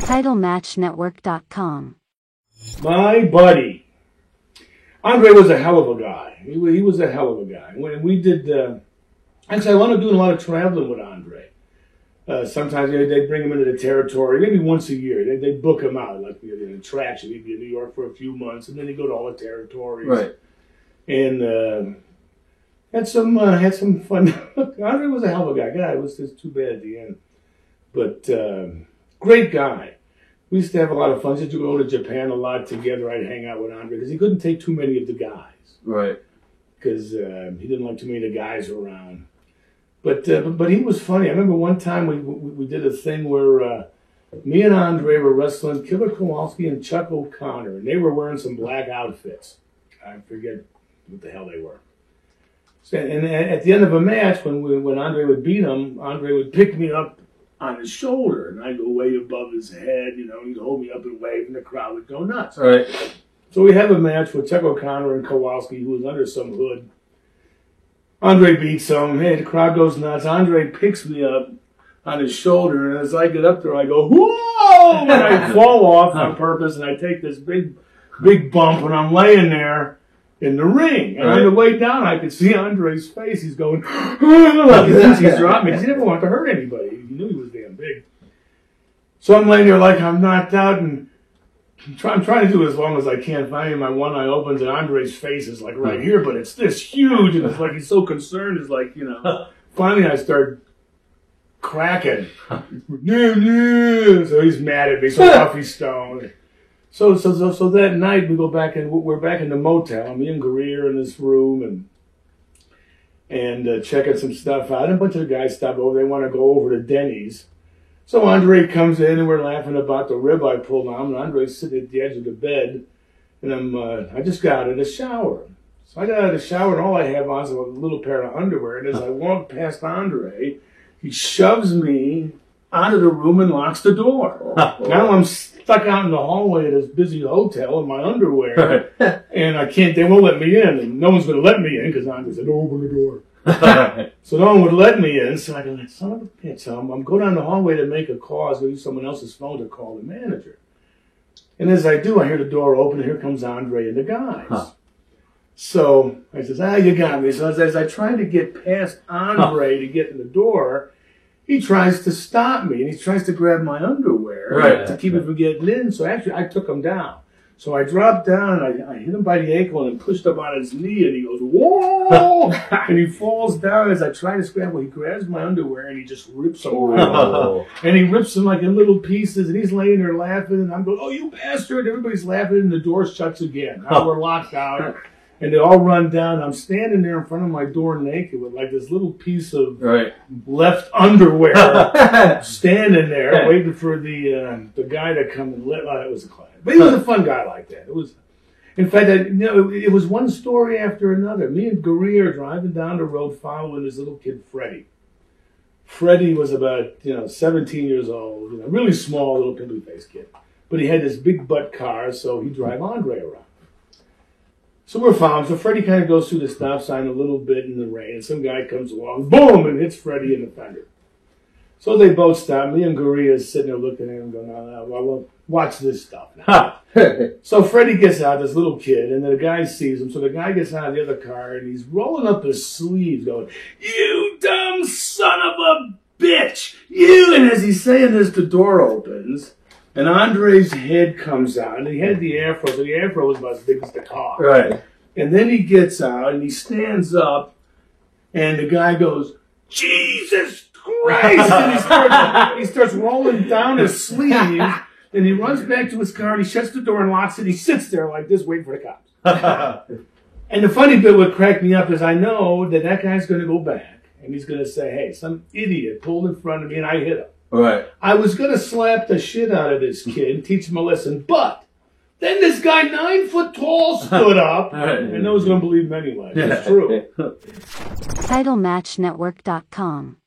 TitleMatchNetwork.com. My buddy. Andre was a hell of a guy. He was a hell of a guy. When we did, actually I wound up doing a lot of traveling with Andre. Sometimes they'd bring him into the territory, maybe once a year. They'd book him out, like an attraction. He'd be in New York for a few months, and then he'd go to all the territories. Right. And had some fun. Andre was a hell of a guy. God, it was just too bad at the end. But great guy. We used to have a lot of fun. We used to go to Japan a lot together. I'd hang out with Andre because he couldn't take too many of the guys. Right. Because he didn't like too many of the guys around. But he was funny. I remember one time we did a thing where me and Andre were wrestling Killer Kowalski and Chuck O'Connor, and they were wearing some black outfits. I forget what the hell they were. So, and at the end of a match, when Andre would beat him, Andre would pick me up on his shoulder, and I'd go way above his head, and he'd hold me up and wave, and the crowd would go nuts. Right. So we have a match with Chuck O'Connor and Kowalski, who was under some hood. Andre beats him. Hey, the crowd goes nuts. Andre picks me up on his shoulder, and as I get up there, I go, whoa! And I fall off on purpose, and I take this big bump, and I'm laying there in the ring. And on the way down, I could see Andre's face. He's going, like he thinks he's dropped me, because he never wanted to hurt anybody. He knew he was damn big. So I'm laying there like I'm knocked out, and I'm trying to do it as long as I can. Finally, my one eye opens, and Andre's face is like right here, but it's this huge, and it's like he's so concerned. It's like, finally I start cracking. So he's mad at me, so Puffy Stone. So that night we go back, and we're back in the motel. Me and Greer in this room, and checking some stuff out. And a bunch of the guys stop over. They want to go over to Denny's. So Andre comes in, and we're laughing about the rib I pulled on. And Andre's sitting at the edge of the bed, and I just got out of the shower. So I got out of the shower, and all I have on is a little pair of underwear. And as I walk past Andre, he shoves me out of the room and locks the door. Now I'm stuck out in the hallway of this busy hotel in my underwear, and they won't let me in, and no one's going to let me in because Andre said, "Don't open the door." So no one would let me in, so I go, son of a bitch. So I'm going down the hallway to make a call. I was going to use someone else's phone to call the manager. And as I do, I hear the door open, and here comes Andre and the guys. So I says, you got me. So as I try to get past Andre to get in the door, he tries to stop me, and he tries to grab my underwear to keep me from getting in. So actually, I took him down. So I dropped down, and I hit him by the ankle and pushed him on his knee, and he goes, whoa! And he falls down. As I try to scramble, he grabs my underwear, and he just rips them right. And he rips them like in little pieces, and he's laying there laughing, and I'm going, oh, you bastard! Everybody's laughing, and the door shuts again. Now we're locked out, and they all run down. I'm standing there in front of my door naked with like this little piece of left underwear standing there, waiting for the guy to come and let. It was a class. But he was a fun guy like that. It was, in fact, it was one story after another. Me and Greer driving down the road following this little kid, Freddie. Freddie was about 17 years old, really small, little pimply-faced kid. But he had this big butt car, so he'd drive Andre around. So we're following. So Freddie kind of goes through the stop sign a little bit in the rain, and some guy comes along, boom, and hits Freddie in the fender. So they both stop. Me and Greer is sitting there looking at him going, well, watch this stuff now. So Freddie gets out, this little kid, and the guy sees him. So the guy gets out of the other car, and he's rolling up his sleeves going, you dumb son of a bitch! You! And as he's saying this, the door opens, and Andre's head comes out, and he had the afro, so the afro was about as big as the car. Right. And then he gets out, and he stands up, and the guy goes, Jesus Christ! And he starts rolling down his sleeves, and he runs back to his car, and he shuts the door and locks it. He sits there like this, waiting for the cops. And the funny bit what cracked me up is I know that guy's going to go back, and he's going to say, hey, some idiot pulled in front of me, and I hit him. Right. I was going to slap the shit out of this kid and teach him a lesson, but then this guy 9 foot tall stood up, and no one's going to believe him anyway. It's true. TitleMatchNetwork.com